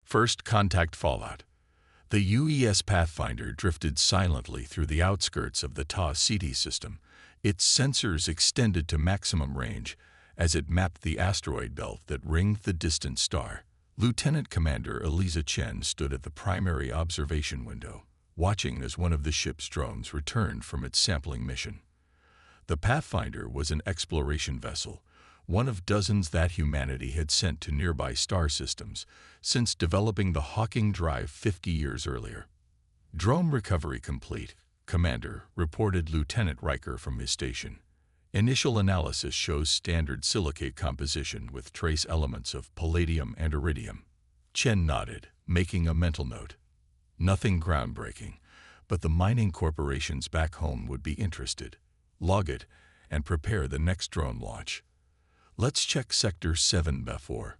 First contact fallout. The UES Pathfinder drifted silently through the outskirts of the Ta Ceti system, its sensors extended to maximum range as it mapped the asteroid belt that ringed the distant star. Lieutenant Commander Eliza Chen stood at the primary observation window, watching as one of the ship's drones returned from its sampling mission. The Pathfinder was an exploration vessel, one of dozens that humanity had sent to nearby star systems since developing the Hawking Drive 50 years earlier. "Drone recovery complete, Commander," reported Lieutenant Riker from his station. "Initial analysis shows standard silicate composition with trace elements of palladium and iridium." Chen nodded, making a mental note. Nothing groundbreaking, but the mining corporations back home would be interested. Log it and prepare the next drone launch. "Let's check Sector 7 before."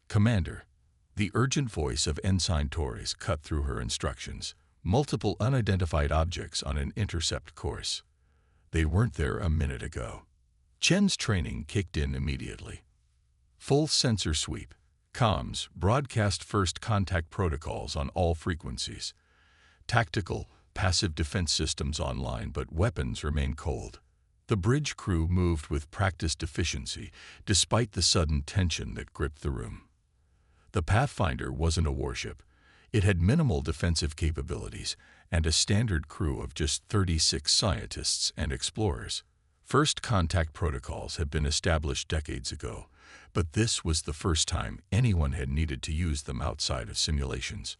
"Commander." The urgent voice of Ensign Torres cut through her instructions. "Multiple unidentified objects on an intercept course. They weren't there a minute ago." Chen's training kicked in immediately. Full sensor sweep. Comms, broadcast first contact protocols on all frequencies. Tactical, passive defense systems online, but weapons remain cold. The bridge crew moved with practiced efficiency, despite the sudden tension that gripped the room. The Pathfinder wasn't a warship. It had minimal defensive capabilities and a standard crew of just 36 scientists and explorers. First contact protocols had been established decades ago, but this was the first time anyone had needed to use them outside of simulations.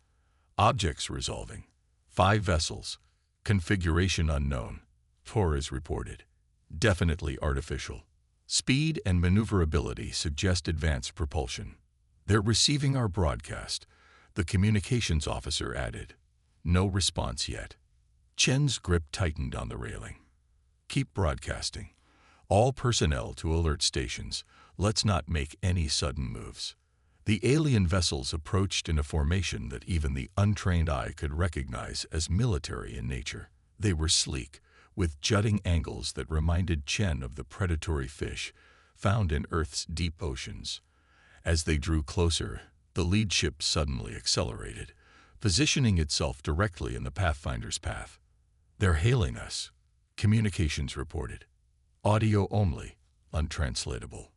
Objects resolving. 5 vessels. Configuration unknown, Torres reported. Definitely artificial. Speed and maneuverability suggest advanced propulsion. "They're receiving our broadcast," the communications officer added. No response yet. Chen's grip tightened on the railing. "Keep broadcasting. All personnel to alert stations. Let's not make any sudden moves." The alien vessels approached in a formation that even the untrained eye could recognize as military in nature. They were sleek, with jutting angles that reminded Chen of the predatory fish found in Earth's deep oceans. As they drew closer, the lead ship suddenly accelerated, positioning itself directly in the Pathfinder's path. "They're hailing us," communications reported. "Audio only, untranslatable."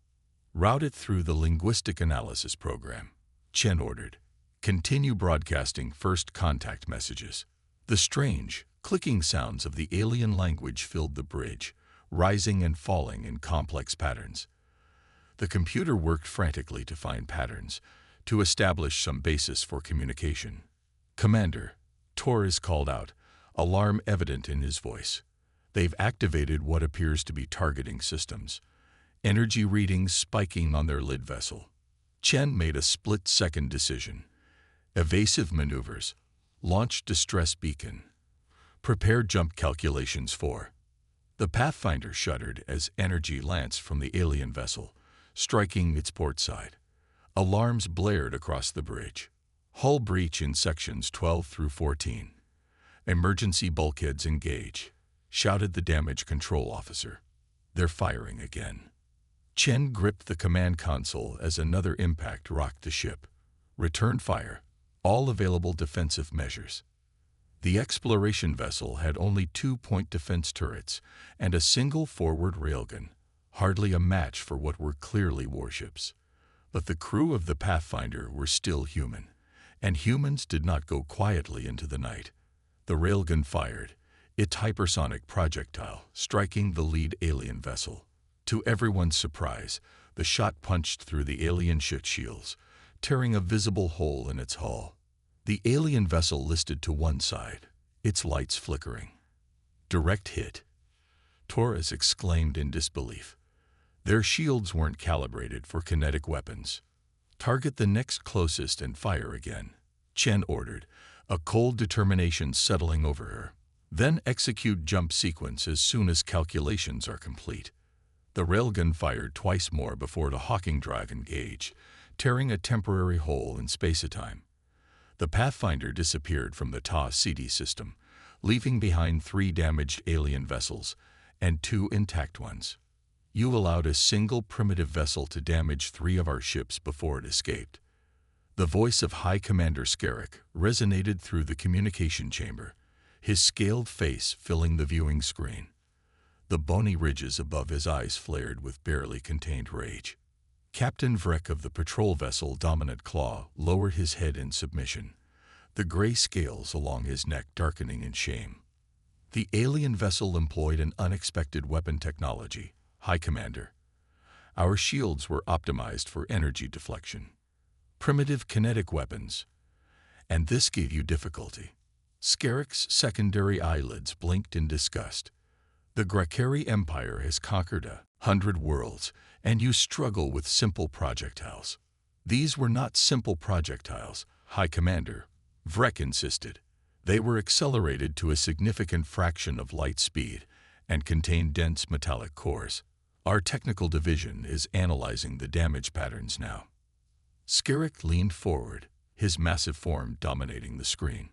"Route it through the linguistic analysis program," Chen ordered. "Continue broadcasting first contact messages." The strange, clicking sounds of the alien language filled the bridge, rising and falling in complex patterns. The computer worked frantically to find patterns, to establish some basis for communication. "Commander," Torres called out, alarm evident in his voice. "They've activated what appears to be targeting systems. Energy readings spiking on their lid vessel." Chen made a split-second decision. "Evasive maneuvers. Launch distress beacon. Prepare jump calculations for." The Pathfinder shuddered as energy lanced from the alien vessel, striking its port side. Alarms blared across the bridge. "Hull breach in sections 12 through 14. Emergency bulkheads engage," shouted the damage control officer. "They're firing again." Chen gripped the command console as another impact rocked the ship. "Return fire. All available defensive measures." The exploration vessel had only 2-point defense turrets and a single forward railgun, hardly a match for what were clearly warships. But the crew of the Pathfinder were still human, and humans did not go quietly into the night. The railgun fired, its hypersonic projectile striking the lead alien vessel. To everyone's surprise, the shot punched through the alien ship shields, tearing a visible hole in its hull. The alien vessel listed to one side, its lights flickering. "Direct hit," Torres exclaimed in disbelief. Their shields weren't calibrated for kinetic weapons. "Target the next closest and fire again," Chen ordered, a cold determination settling over her. "Then execute jump sequence as soon as calculations are complete." The railgun fired twice more before the Hawking Drive engaged, tearing a temporary hole in space-time. The Pathfinder disappeared from the Ta Ceti system, leaving behind 3 damaged alien vessels and 2 intact ones. "You allowed a single primitive vessel to damage 3 of our ships before it escaped." The voice of High Commander Skerrick resonated through the communication chamber, his scaled face filling the viewing screen. The bony ridges above his eyes flared with barely contained rage. Captain Vrek of the patrol vessel Dominant Claw lowered his head in submission, the gray scales along his neck darkening in shame. The alien vessel employed an unexpected weapon technology, High Commander. Our shields were optimized for energy deflection. Primitive kinetic weapons. And this gave you difficulty. Skerrick's secondary eyelids blinked in disgust. The Grakari Empire has conquered 100 worlds, and you struggle with simple projectiles. These were not simple projectiles, High Commander, Vrek insisted. They were accelerated to a significant fraction of light speed and contained dense metallic cores. Our technical division is analyzing the damage patterns now. Skerrick leaned forward, his massive form dominating the screen.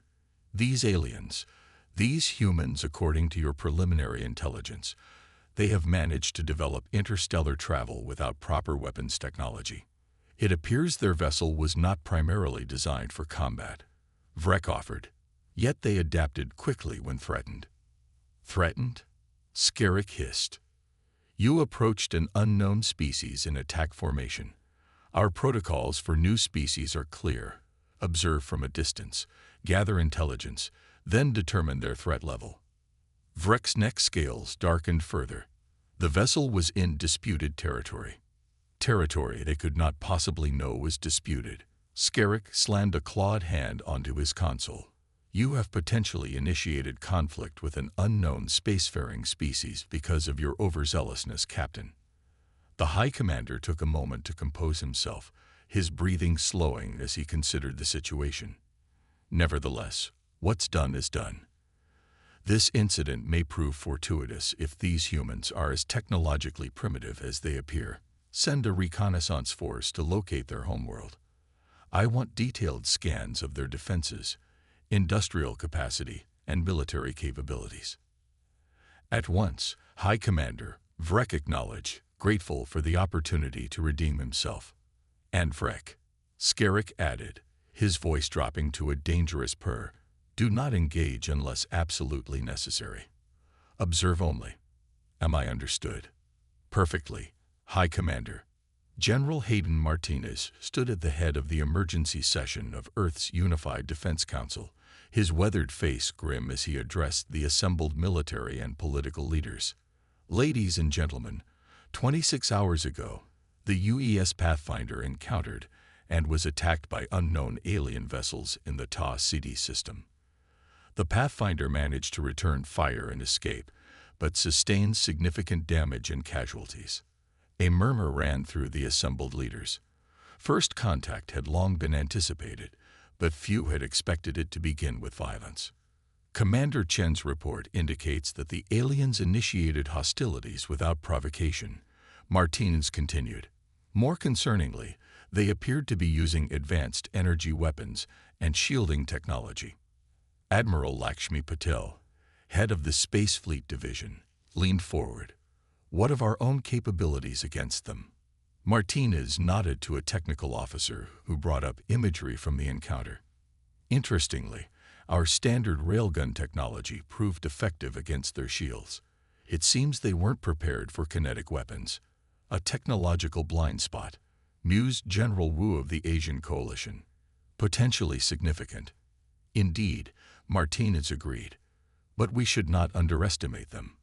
These aliens, these humans, according to your preliminary intelligence, they have managed to develop interstellar travel without proper weapons technology. It appears their vessel was not primarily designed for combat, Vrek offered, yet they adapted quickly when threatened. Threatened? Skerrick hissed. You approached an unknown species in attack formation. Our protocols for new species are clear. Observe from a distance, gather intelligence, then determine their threat level. Vrek's neck scales darkened further. The vessel was in disputed territory. Territory they could not possibly know was disputed. Skerrick slammed a clawed hand onto his console. You have potentially initiated conflict with an unknown spacefaring species because of your overzealousness, Captain. The High Commander took a moment to compose himself, his breathing slowing as he considered the situation. Nevertheless, what's done is done. This incident may prove fortuitous if these humans are as technologically primitive as they appear. Send a reconnaissance force to locate their homeworld. I want detailed scans of their defenses, industrial capacity, and military capabilities. At once, High Commander, Vrek acknowledged, grateful for the opportunity to redeem himself. And Vrek, Skerrick added, his voice dropping to a dangerous purr, do not engage unless absolutely necessary. Observe only. Am I understood? Perfectly, High Commander. General Hayden Martinez stood at the head of the emergency session of Earth's Unified Defense Council, his weathered face grim as he addressed the assembled military and political leaders. Ladies and gentlemen, 26 hours ago, the UES Pathfinder encountered and was attacked by unknown alien vessels in the Ta-CD system. The Pathfinder managed to return fire and escape, but sustained significant damage and casualties. A murmur ran through the assembled leaders. First contact had long been anticipated, but few had expected it to begin with violence. Commander Chen's report indicates that the aliens initiated hostilities without provocation. Martinez continued. More concerningly, they appeared to be using advanced energy weapons and shielding technology. Admiral Lakshmi Patel, head of the Space Fleet Division, leaned forward. What of our own capabilities against them? Martinez nodded to a technical officer who brought up imagery from the encounter. Interestingly, our standard railgun technology proved effective against their shields. It seems they weren't prepared for kinetic weapons. A technological blind spot, mused General Wu of the Asian Coalition. Potentially significant. Indeed, Martinez agreed. But we should not underestimate them.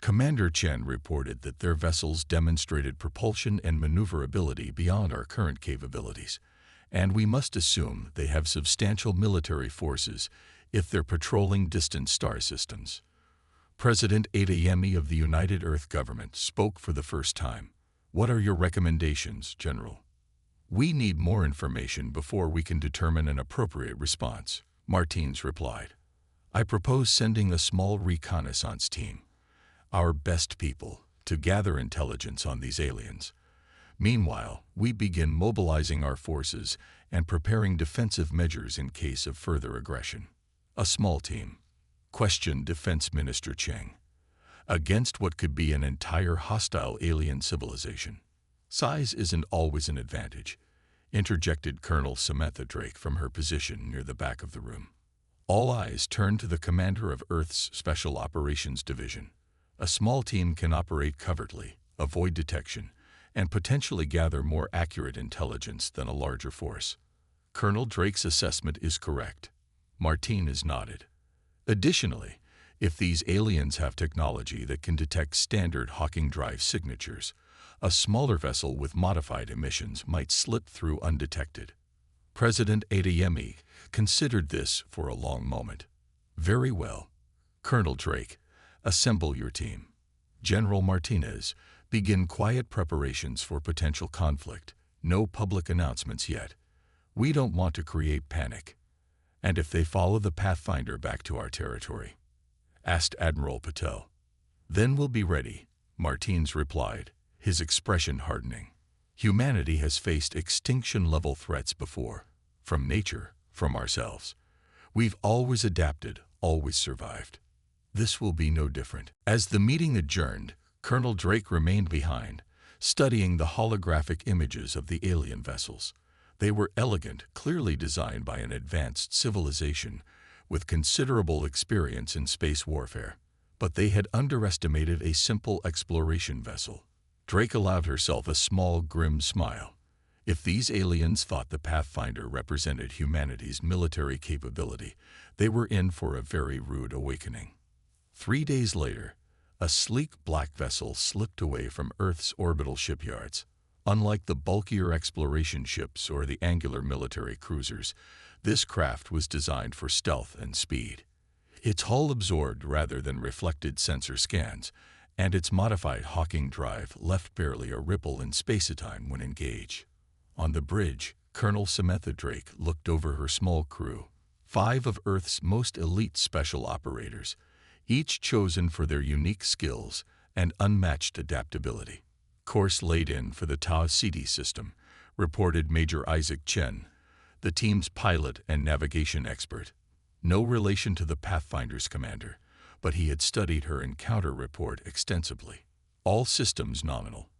Commander Chen reported that their vessels demonstrated propulsion and maneuverability beyond our current capabilities, and we must assume they have substantial military forces if they're patrolling distant star systems. President Adeyemi of the United Earth Government spoke for the first time. What are your recommendations, General? We need more information before we can determine an appropriate response, Martinez replied. I propose sending a small reconnaissance team, our best people, to gather intelligence on these aliens. Meanwhile, we begin mobilizing our forces and preparing defensive measures in case of further aggression. A small team, questioned Defense Minister Cheng, against what could be an entire hostile alien civilization. Size isn't always an advantage. interjected Colonel Samantha Drake from her position near the back of the room. All eyes turned to the commander of Earth's Special Operations Division. A small team can operate covertly, avoid detection, and potentially gather more accurate intelligence than a larger force. Colonel Drake's assessment is correct. Martinez nodded. Additionally, if these aliens have technology that can detect standard Hawking drive signatures, a smaller vessel with modified emissions might slip through undetected. President Adeyemi considered this for a long moment. Very well. Colonel Drake, assemble your team. General Martinez, begin quiet preparations for potential conflict. No public announcements yet. We don't want to create panic. And if they follow the Pathfinder back to our territory? Asked Admiral Patel. Then we'll be ready, Martinez replied, his expression hardening. Humanity has faced extinction-level threats before, from nature, from ourselves. We've always adapted, always survived. This will be no different. As the meeting adjourned, Colonel Drake remained behind, studying the holographic images of the alien vessels. They were elegant, clearly designed by an advanced civilization with considerable experience in space warfare. But they had underestimated a simple exploration vessel. Drake allowed herself a small, grim smile. If these aliens thought the Pathfinder represented humanity's military capability, they were in for a very rude awakening. 3 days later, a sleek black vessel slipped away from Earth's orbital shipyards. Unlike the bulkier exploration ships or the angular military cruisers, this craft was designed for stealth and speed. Its hull absorbed rather than reflected sensor scans, and its modified Hawking drive left barely a ripple in spacetime when engaged. On the bridge, Colonel Samantha Drake looked over her small crew, 5 of Earth's most elite special operators, each chosen for their unique skills and unmatched adaptability. Course laid in for the Tau Ceti system, reported Major Isaac Chen, the team's pilot and navigation expert. No relation to the Pathfinder's commander, but he had studied her encounter report extensively. All systems nominal,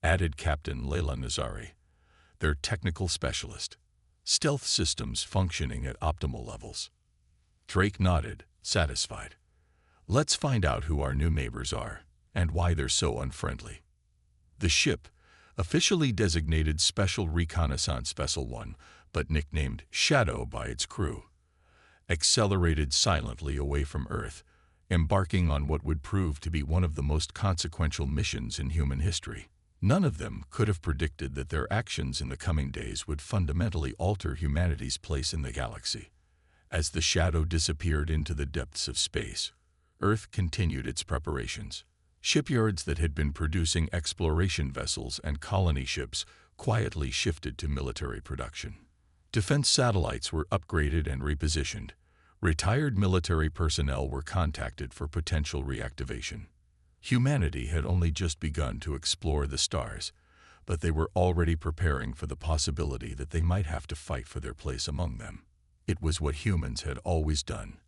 added Captain Leila Nazari, their technical specialist. Stealth systems functioning at optimal levels. Drake nodded, satisfied. Let's find out who our new neighbors are and why they're so unfriendly. The ship, officially designated Special Reconnaissance Vessel 1, but nicknamed Shadow by its crew, accelerated silently away from Earth, embarking on what would prove to be one of the most consequential missions in human history. None of them could have predicted that their actions in the coming days would fundamentally alter humanity's place in the galaxy. As the Shadow disappeared into the depths of space, Earth continued its preparations. Shipyards that had been producing exploration vessels and colony ships quietly shifted to military production. Defense satellites were upgraded and repositioned. Retired military personnel were contacted for potential reactivation. Humanity had only just begun to explore the stars, but they were already preparing for the possibility that they might have to fight for their place among them. It was what humans had always done: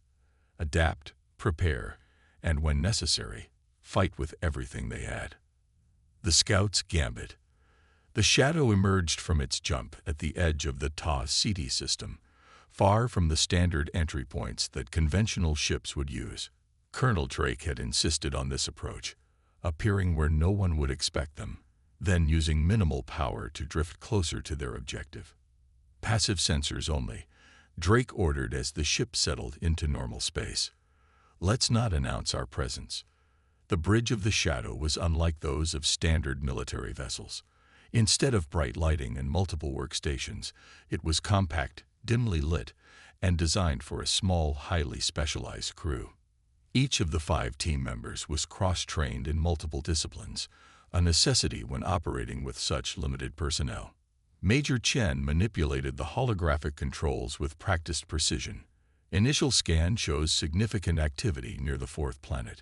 adapt, prepare, and when necessary, fight with everything they had. The Scout's Gambit. The Shadow emerged from its jump at the edge of the Tau Ceti system, far from the standard entry points that conventional ships would use. Colonel Drake had insisted on this approach, appearing where no one would expect them, then using minimal power to drift closer to their objective. Passive sensors only, Drake ordered as the ship settled into normal space. Let's not announce our presence. The bridge of the Shadow was unlike those of standard military vessels. Instead of bright lighting and multiple workstations, it was compact, dimly lit, and designed for a small, highly specialized crew. Each of the 5 team members was cross-trained in multiple disciplines, a necessity when operating with such limited personnel. Major Chen manipulated the holographic controls with practiced precision. Initial scan shows significant activity near the 4th planet,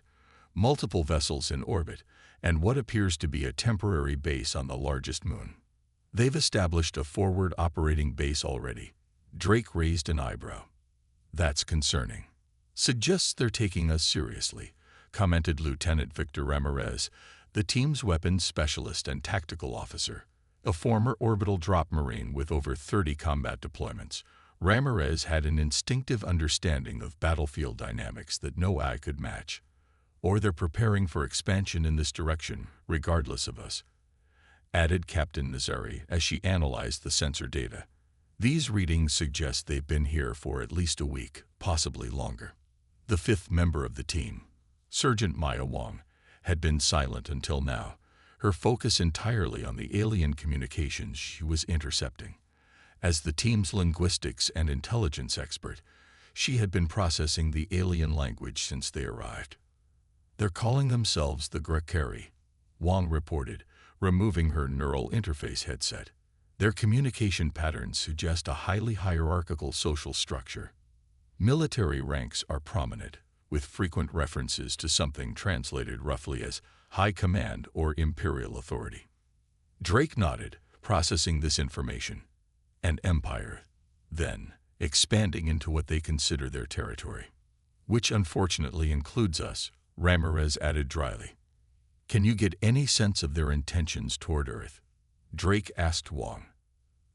multiple vessels in orbit, and what appears to be a temporary base on the largest moon. They've established a forward operating base already. Drake raised an eyebrow. That's concerning. Suggests they're taking us seriously, commented Lieutenant Victor Ramirez, the team's weapons specialist and tactical officer. A former orbital drop Marine with over 30 combat deployments, Ramirez had an instinctive understanding of battlefield dynamics that no eye could match. Or they're preparing for expansion in this direction, regardless of us, added Captain Nazari as she analyzed the sensor data. These readings suggest they've been here for at least a week, possibly longer. The fifth member of the team, Sergeant Maya Wong, had been silent until now, her focus entirely on the alien communications she was intercepting. As the team's linguistics and intelligence expert, she had been processing the alien language since they arrived. "They're calling themselves the Grekari," Wong reported, removing her neural interface headset. "Their communication patterns suggest a highly hierarchical social structure. Military ranks are prominent, with frequent references to something translated roughly as high command or imperial authority." Drake nodded, processing this information. "An empire, then, expanding into what they consider their territory. Which unfortunately includes us," Ramirez added dryly. "Can you get any sense of their intentions toward Earth?" Drake asked Wong.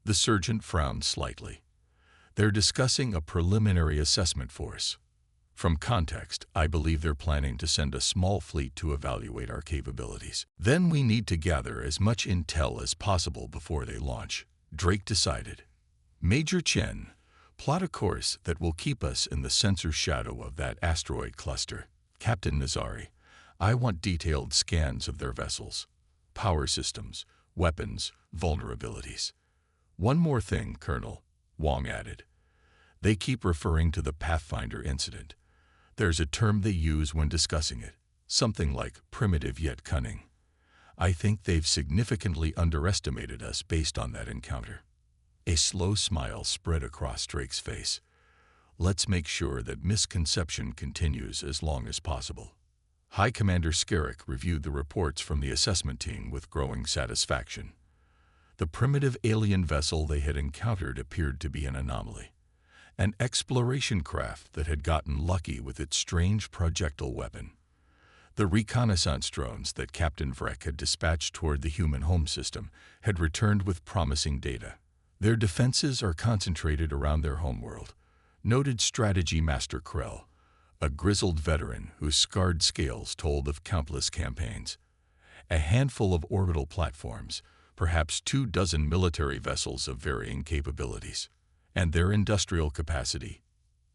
The sergeant frowned slightly. "They're discussing a preliminary assessment force. From context, I believe they're planning to send a small fleet to evaluate our capabilities. Then we need to gather as much intel as possible before they launch," Drake decided. "Major Chen, plot a course that will keep us in the sensor shadow of that asteroid cluster. Captain Nazari, I want detailed scans of their vessels, power systems, weapons, vulnerabilities. One more thing, Colonel," Wong added. "They keep referring to the Pathfinder incident. There's a term they use when discussing it, something like primitive yet cunning. I think they've significantly underestimated us based on that encounter." A slow smile spread across Drake's face. "Let's make sure that misconception continues as long as possible." High Commander Skerrick reviewed the reports from the assessment team with growing satisfaction. The primitive alien vessel they had encountered appeared to be an anomaly. An exploration craft that had gotten lucky with its strange projectile weapon. The reconnaissance drones that Captain Vrek had dispatched toward the human home system had returned with promising data. "Their defenses are concentrated around their homeworld," noted Strategy Master Krell, a grizzled veteran whose scarred scales told of countless campaigns. "A handful of orbital platforms, perhaps 24 military vessels of varying capabilities. And their industrial capacity?"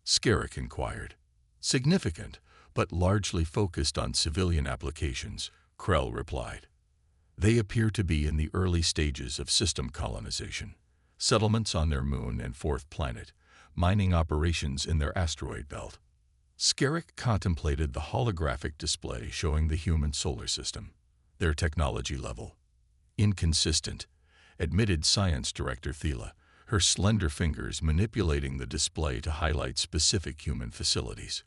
Skerrick inquired. "Significant, but largely focused on civilian applications," Krell replied. "They appear to be in the early stages of system colonization. Settlements on their moon and fourth planet, mining operations in their asteroid belt." Skerrick contemplated the holographic display showing the human solar system. "Their technology level? Inconsistent," admitted Science Director Thela, her slender fingers manipulating the display to highlight specific human facilities.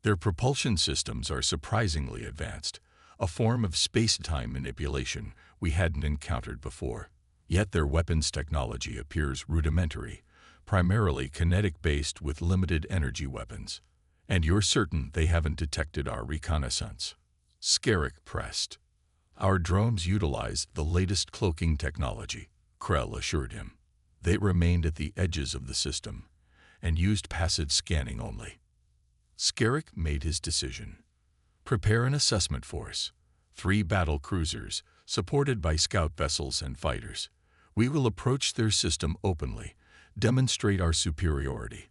"Their propulsion systems are surprisingly advanced, a form of space-time manipulation we hadn't encountered before. Yet their weapons technology appears rudimentary, primarily kinetic-based with limited energy weapons. And you're certain they haven't detected our reconnaissance?" Skerrick pressed. "Our drones utilized the latest cloaking technology," Krell assured him. "They remained at the edges of the system and used passive scanning only." Skerrick made his decision. "Prepare an assessment force, 3 battle cruisers, supported by scout vessels and fighters. We will approach their system openly, demonstrate our superiority,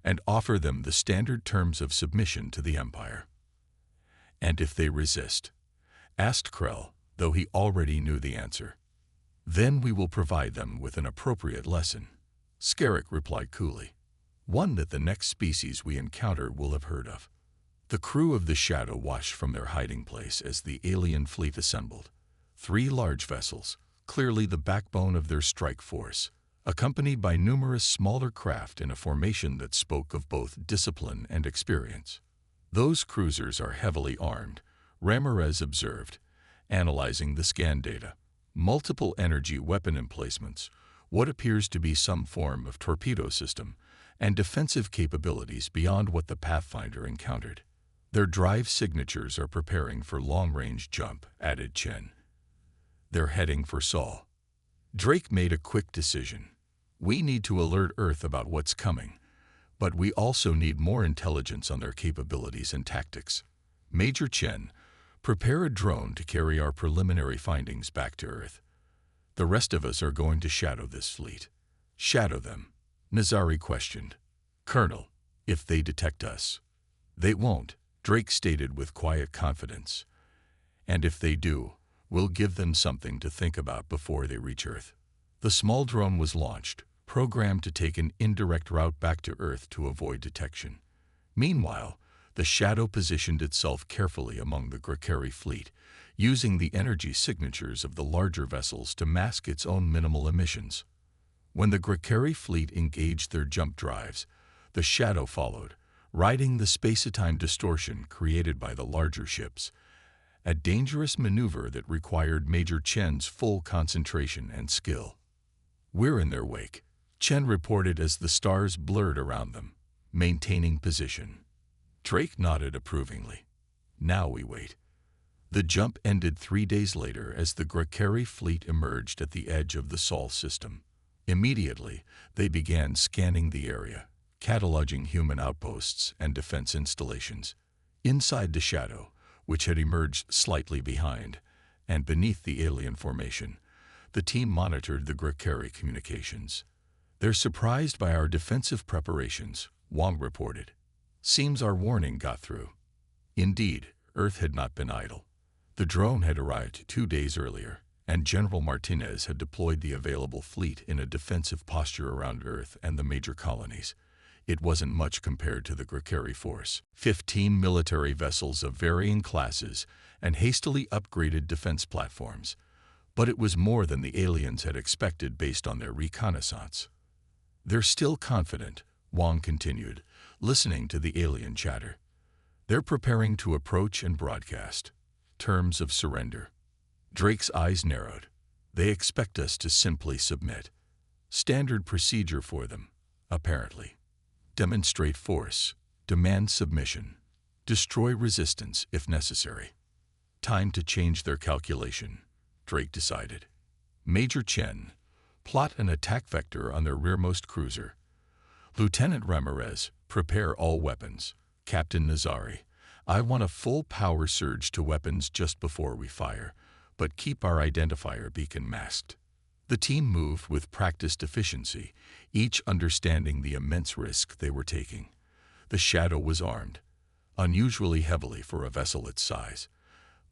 and offer them the standard terms of submission to the Empire." "And if they resist?" asked Krell, though he already knew the answer. "Then we will provide them with an appropriate lesson," Skerrick replied coolly. "One that the next species we encounter will have heard of." The crew of the Shadow watched from their hiding place as the alien fleet assembled. 3 large vessels, clearly the backbone of their strike force, accompanied by numerous smaller craft in a formation that spoke of both discipline and experience. "Those cruisers are heavily armed," Ramirez observed, analyzing the scan data. "Multiple energy weapon emplacements, what appears to be some form of torpedo system, and defensive capabilities beyond what the Pathfinder encountered. Their drive signatures are preparing for long-range jump," added Chen. "They're heading for Sol." Drake made a quick decision. We need to alert Earth about what's coming, but we also need more intelligence on their capabilities and tactics. Major Chen, prepare a drone to carry our preliminary findings back to Earth. The rest of us are going to shadow this fleet. Shadow them? Nazari questioned. Colonel, if they detect us. They won't, Drake stated with quiet confidence. And if they do, we'll give them something to think about before they reach Earth. The small drone was launched, programmed to take an indirect route back to Earth to avoid detection. Meanwhile, the Shadow positioned itself carefully among the Grakari fleet, using the energy signatures of the larger vessels to mask its own minimal emissions. When the Grakari fleet engaged their jump drives, the Shadow followed, riding the space-time distortion created by the larger ships, a dangerous maneuver that required Major Chen's full concentration and skill. We're in their wake, Chen reported as the stars blurred around them, maintaining position. Drake nodded approvingly. Now we wait. The jump ended 3 days later as the Grakari fleet emerged at the edge of the Sol system. Immediately, they began scanning the area, cataloging human outposts and defense installations. Inside the Shadow, which had emerged slightly behind, and beneath the alien formation, the team monitored the Grakari communications. They're surprised by our defensive preparations, Wong reported. Seems our warning got through. Indeed, Earth had not been idle. The drone had arrived 2 days earlier, and General Martinez had deployed the available fleet in a defensive posture around Earth and the major colonies. It wasn't much compared to the Grakari force. 15 military vessels of varying classes and hastily upgraded defense platforms. But it was more than the aliens had expected based on their reconnaissance. They're still confident, Wong continued, listening to the alien chatter. They're preparing to approach and broadcast. Terms of surrender. Drake's eyes narrowed. They expect us to simply submit. Standard procedure for them, apparently. Demonstrate force, demand submission, destroy resistance if necessary. Time to change their calculation, Drake decided. Major Chen, plot an attack vector on their rearmost cruiser. Lieutenant Ramirez, prepare all weapons. Captain Nazari, I want a full power surge to weapons just before we fire, but keep our identifier beacon masked. The team moved with practiced efficiency, each understanding the immense risk they were taking. The Shadow was armed, unusually heavily for a vessel its size,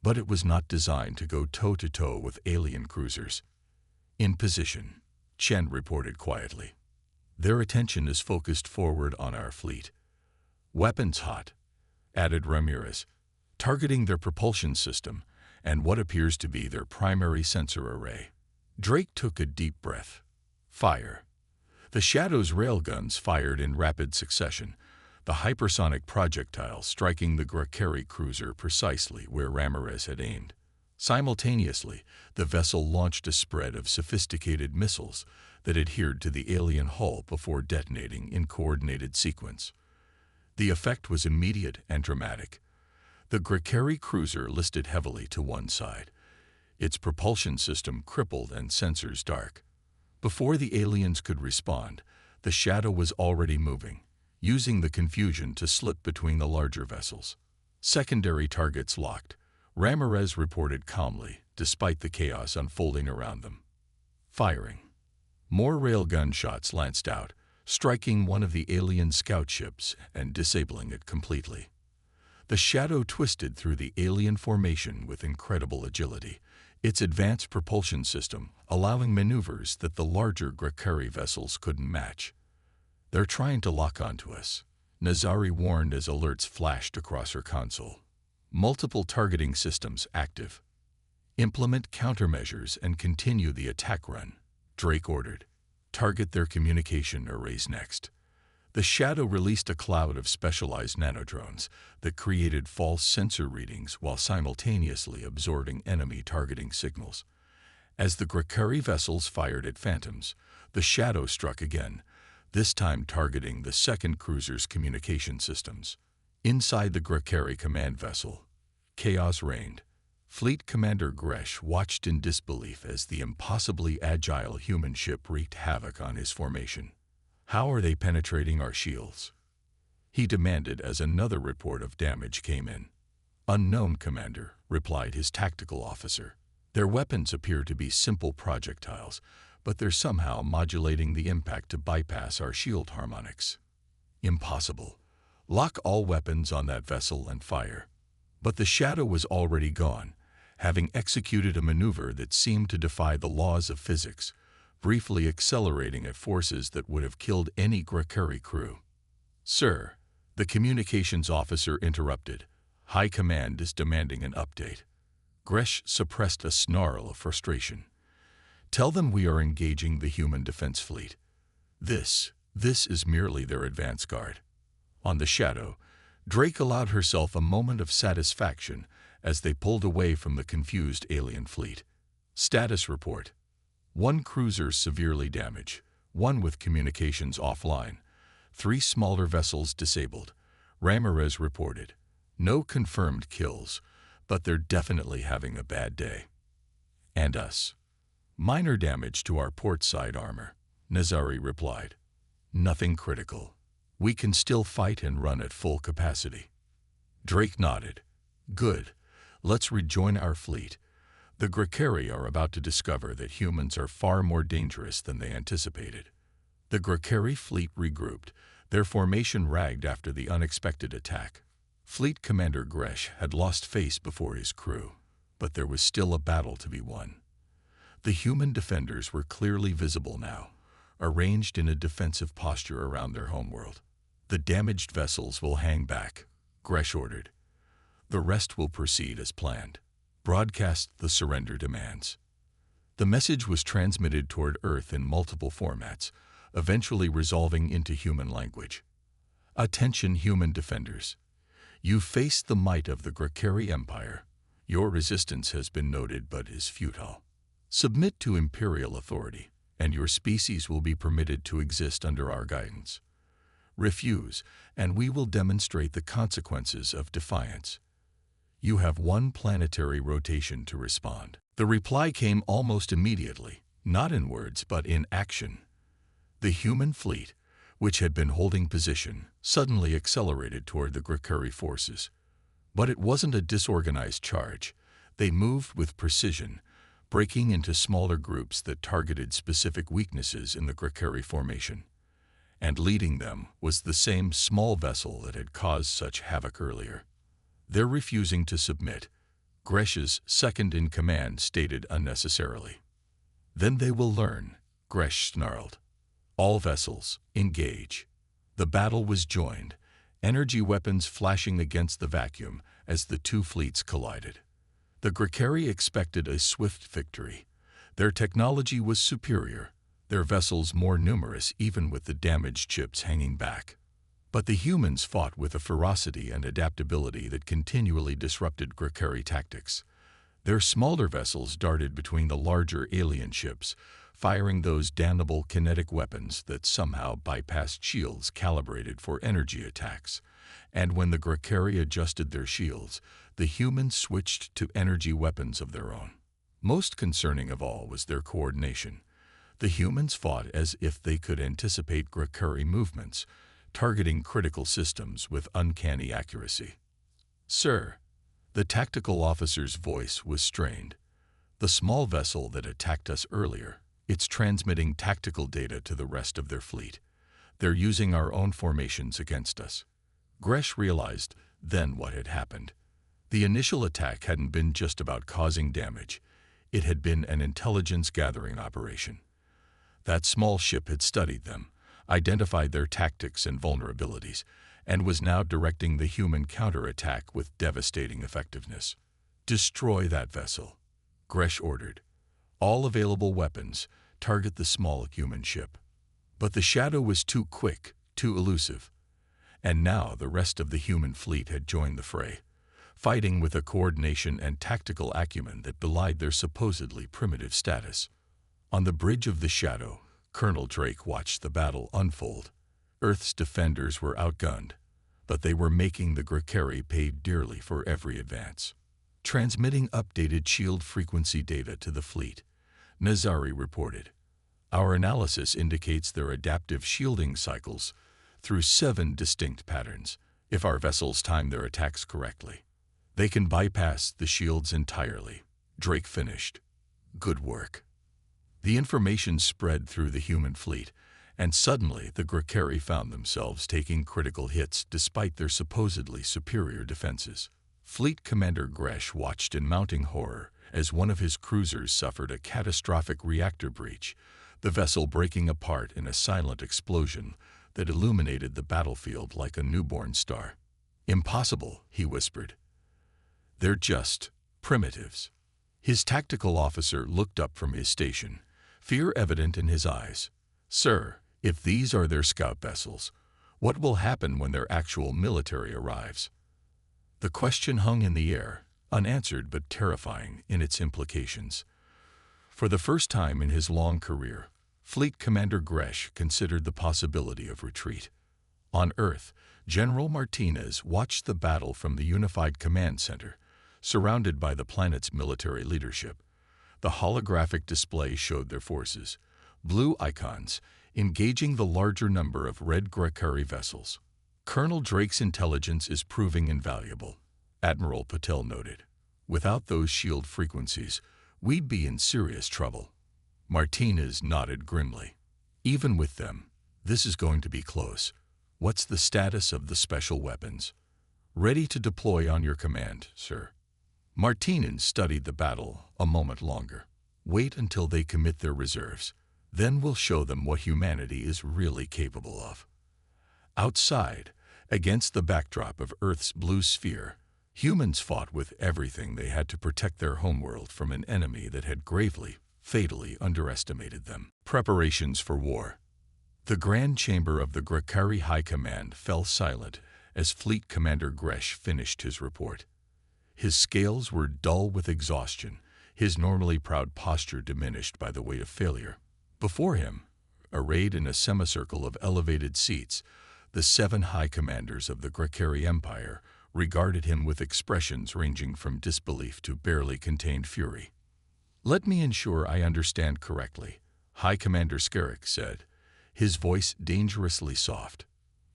but it was not designed to go toe-to-toe with alien cruisers. In position, Chen reported quietly. Their attention is focused forward on our fleet. Weapons hot, added Ramirez, targeting their propulsion system and what appears to be their primary sensor array. Drake took a deep breath. Fire. The Shadow's railguns fired in rapid succession, the hypersonic projectile striking the Grakari cruiser precisely where Ramirez had aimed. Simultaneously, the vessel launched a spread of sophisticated missiles that adhered to the alien hull before detonating in coordinated sequence. The effect was immediate and dramatic. The Grakari cruiser listed heavily to one side, its propulsion system crippled and sensors dark. Before the aliens could respond, the Shadow was already moving, using the confusion to slip between the larger vessels. Secondary targets locked, Ramirez reported calmly, despite the chaos unfolding around them. Firing. More railgun shots lanced out, striking one of the alien scout ships and disabling it completely. The Shadow twisted through the alien formation with incredible agility, its advanced propulsion system allowing maneuvers that the larger Grakari vessels couldn't match. They're trying to lock onto us, Nazari warned as alerts flashed across her console. Multiple targeting systems active. Implement countermeasures and continue the attack run, Drake ordered. Target their communication arrays next. The Shadow released a cloud of specialized nanodrones that created false sensor readings while simultaneously absorbing enemy targeting signals. As the Grakari vessels fired at phantoms, the Shadow struck again, this time targeting the second cruiser's communication systems. Inside the Grakari command vessel, chaos reigned. Fleet Commander Gresh watched in disbelief as the impossibly agile human ship wreaked havoc on his formation. "How are they penetrating our shields?" he demanded as another report of damage came in. "Unknown, Commander," replied his tactical officer. "Their weapons appear to be simple projectiles, but they're somehow modulating the impact to bypass our shield harmonics." "Impossible. Lock all weapons on that vessel and fire." But the shadow was already gone, having executed a maneuver that seemed to defy the laws of physics, briefly accelerating at forces that would have killed any Grakari crew. "Sir," the communications officer interrupted, "High Command is demanding an update." Gresh suppressed a snarl of frustration. "Tell them we are engaging the human defense fleet. This is merely their advance guard." On the shadow, Drake allowed herself a moment of satisfaction as they pulled away from the confused alien fleet. Status report. 1 cruiser severely damaged, 1 with communications offline, 3 smaller vessels disabled. Ramirez reported. "No confirmed kills, but they're definitely having a bad day." "And us?" "Minor damage to our port side armor," Nazari replied. "Nothing critical. We can still fight and run at full capacity." Drake nodded. "Good. Let's rejoin our fleet. The Grakari are about to discover that humans are far more dangerous than they anticipated." The Grakari fleet regrouped, their formation ragged after the unexpected attack. Fleet Commander Gresh had lost face before his crew, but there was still a battle to be won. The human defenders were clearly visible now, arranged in a defensive posture around their homeworld. "The damaged vessels will hang back," Gresh ordered. "The rest will proceed as planned. Broadcast the surrender demands." The message was transmitted toward Earth in multiple formats, eventually resolving into human language. "Attention, human defenders. You face the might of the Grakari Empire. Your resistance has been noted but is futile. Submit to Imperial authority, and your species will be permitted to exist under our guidance. Refuse, and we will demonstrate the consequences of defiance. You have 1 planetary rotation to respond." The reply came almost immediately, not in words but in action. The human fleet, which had been holding position, suddenly accelerated toward the Grakari forces. But it wasn't a disorganized charge. They moved with precision, breaking into smaller groups that targeted specific weaknesses in the Grakari formation. And leading them was the same small vessel that had caused such havoc earlier. "They're refusing to submit," Gresh's second-in-command stated unnecessarily. "Then they will learn," Gresh snarled. "All vessels, engage." The battle was joined, energy weapons flashing against the vacuum as the 2 fleets collided. The Grakari expected a swift victory. Their technology was superior, their vessels more numerous even with the damaged ships hanging back. But the humans fought with a ferocity and adaptability that continually disrupted Grakari tactics. Their smaller vessels darted between the larger alien ships, firing those damnable kinetic weapons that somehow bypassed shields calibrated for energy attacks. And when the Grakari adjusted their shields, the humans switched to energy weapons of their own. Most concerning of all was their coordination. The humans fought as if they could anticipate Grakari movements, targeting critical systems with uncanny accuracy. "Sir," the tactical officer's voice was strained. "The small vessel that attacked us earlier, it's transmitting tactical data to the rest of their fleet. They're using our own formations against us." Gresh realized then what had happened. The initial attack hadn't been just about causing damage. It had been an intelligence-gathering operation. That small ship had studied them, identified their tactics and vulnerabilities, and was now directing the human counterattack with devastating effectiveness. "Destroy that vessel," Gresh ordered. "All available weapons, target the small human ship." But the shadow was too quick, too elusive. And now the rest of the human fleet had joined the fray, fighting with a coordination and tactical acumen that belied their supposedly primitive status. On the bridge of the shadow, Colonel Drake watched the battle unfold. Earth's defenders were outgunned, but they were making the Grakari pay dearly for every advance. transmitting updated shield frequency data to the fleet. Nazari reported. Our analysis indicates their adaptive shielding cycles through 7 distinct patterns. If our vessels time their attacks correctly, they can bypass the shields entirely. Drake finished. Good work. The information spread through the human fleet, and suddenly the Grakari found themselves taking critical hits despite their supposedly superior defenses. Fleet Commander Gresh watched in mounting horror as one of his cruisers suffered a catastrophic reactor breach, the vessel breaking apart in a silent explosion that illuminated the battlefield like a newborn star. "Impossible," he whispered. "They're just primitives." His tactical officer looked up from his station, fear evident in his eyes. "Sir, if these are their scout vessels, what will happen when their actual military arrives?" The question hung in the air, unanswered but terrifying in its implications. For the first time in his long career, Fleet Commander Gresh considered the possibility of retreat. On Earth, General Martinez watched the battle from the Unified Command Center, surrounded by the planet's military leadership. The holographic display showed their forces, blue icons, engaging the larger number of red Grakari vessels. "Colonel Drake's intelligence is proving invaluable," Admiral Patel noted. "Without those shield frequencies, we'd be in serious trouble." Martinez nodded grimly. "Even with them, this is going to be close. What's the status of the special weapons?" "Ready to deploy on your command, sir." Martinez studied the battle a moment longer. "Wait until they commit their reserves. Then we'll show them what humanity is really capable of." Outside, against the backdrop of Earth's blue sphere, humans fought with everything they had to protect their homeworld from an enemy that had gravely, fatally underestimated them. Preparations for war. The Grand Chamber of the Grakari High Command fell silent as Fleet Commander Gresh finished his report. His scales were dull with exhaustion, his normally proud posture diminished by the weight of failure. Before him, arrayed in a semicircle of elevated seats, the 7 high commanders of the Grakari Empire regarded him with expressions ranging from disbelief to barely contained fury. "Let me ensure I understand correctly," High Commander Skerrick said, his voice dangerously soft.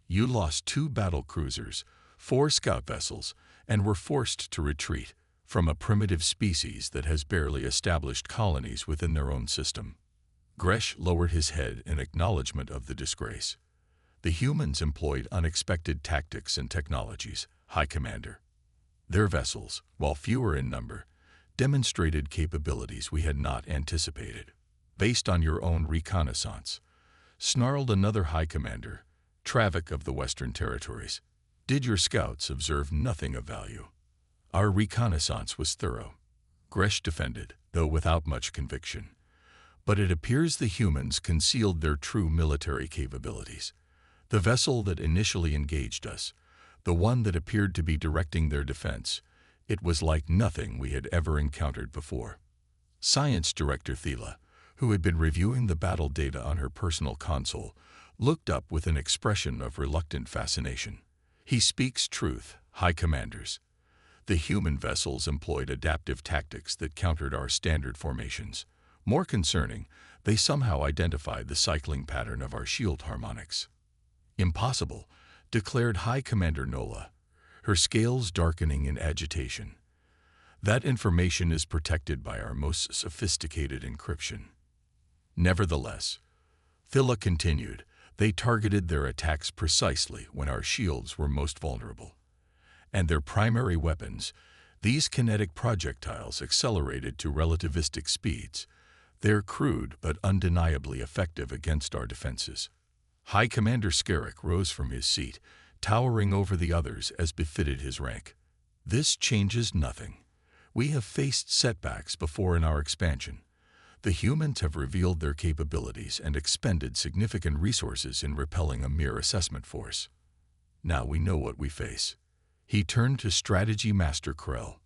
"You lost 2 battle cruisers, 4 scout vessels, and were forced to retreat from a primitive species that has barely established colonies within their own system." Gresh lowered his head in acknowledgement of the disgrace. "The humans employed unexpected tactics and technologies, High Commander. Their vessels, while fewer in number, demonstrated capabilities we had not anticipated. Based on your own reconnaissance," snarled another High Commander, Travick of the Western Territories. "Did your scouts observe nothing of value?" "Our reconnaissance was thorough," Gresh defended, though without much conviction. "But it appears the humans concealed their true military capabilities. The vessel that initially engaged us, the one that appeared to be directing their defense, it was like nothing we had ever encountered before." Science Director Thela, who had been reviewing the battle data on her personal console, looked up with an expression of reluctant fascination. "He speaks truth, High Commanders. The human vessels employed adaptive tactics that countered our standard formations. More concerning, they somehow identified the cycling pattern of our shield harmonics." "Impossible," declared High Commander Nola, her scales darkening in agitation. "That information is protected by our most sophisticated encryption." Nevertheless, Thela continued, "they targeted their attacks precisely when our shields were most vulnerable. And their primary weapons, these kinetic projectiles accelerated to relativistic speeds. They're crude but undeniably effective against our defenses." High Commander Skerrick rose from his seat, towering over the others as befitted his rank. "This changes nothing. We have faced setbacks before in our expansion. The humans have revealed their capabilities and expended significant resources in repelling a mere assessment force. Now we know what we face." He turned to Strategy Master Krell.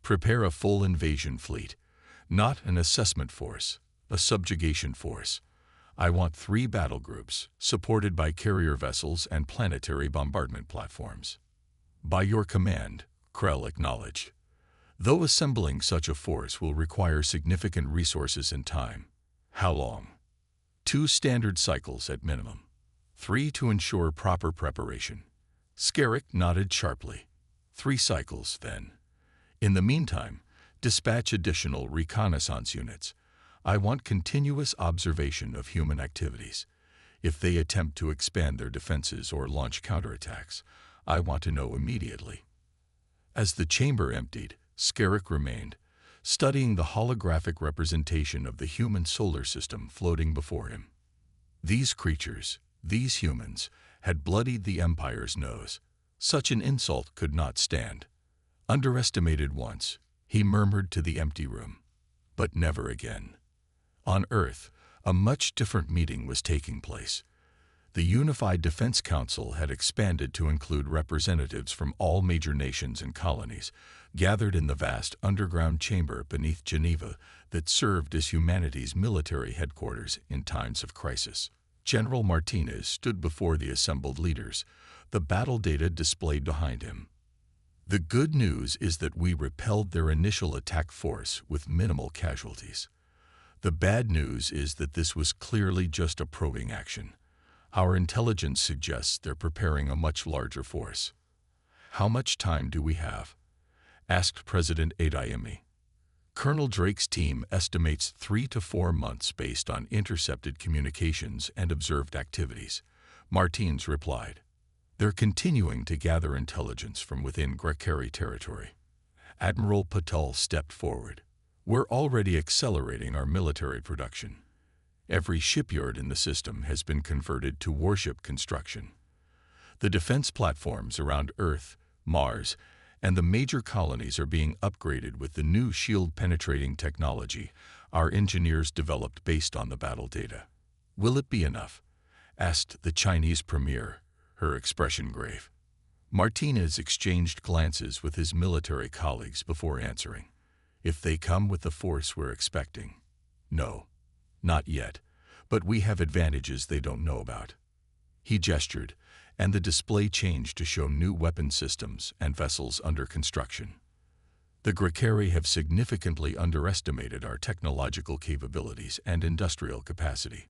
"Prepare a full invasion fleet, not an assessment force, a subjugation force. I want 3 battle groups, supported by carrier vessels and planetary bombardment platforms." "By your command," Krell acknowledged. though assembling such a force will require significant resources and time. How long? 2 standard cycles at minimum. 3 to ensure proper preparation. Skerrick nodded sharply. 3 cycles, then. In the meantime, dispatch additional reconnaissance units. I want continuous observation of human activities. If they attempt to expand their defenses or launch counterattacks, I want to know immediately. As the chamber emptied, Skerrick remained, studying the holographic representation of the human solar system floating before him. These creatures, these humans, had bloodied the Empire's nose. Such an insult could not stand. Underestimated once, he murmured to the empty room. But never again. On Earth, a much different meeting was taking place. The Unified Defense Council had expanded to include representatives from all major nations and colonies, gathered in the vast underground chamber beneath Geneva that served as humanity's military headquarters in times of crisis. General Martinez stood before the assembled leaders, the battle data displayed behind him. The good news is that we repelled their initial attack force with minimal casualties. The bad news is that this was clearly just a probing action. Our intelligence suggests they're preparing a much larger force. How much time do we have? Asked President Adeyemi. Colonel Drake's team estimates 3 to 4 months based on intercepted communications and observed activities. Martins replied. They're continuing to gather intelligence from within Grakari territory. Admiral Patel stepped forward. We're already accelerating our military production. Every shipyard in the system has been converted to warship construction. The defense platforms around Earth, Mars, and the major colonies are being upgraded with the new shield-penetrating technology our engineers developed based on the battle data. Will it be enough? Asked the Chinese premier, her expression grave. Martinez exchanged glances with his military colleagues before answering. If they come with the force we're expecting. No, not yet, but we have advantages they don't know about. He gestured, and the display changed to show new weapon systems and vessels under construction. The Grakari have significantly underestimated our technological capabilities and industrial capacity.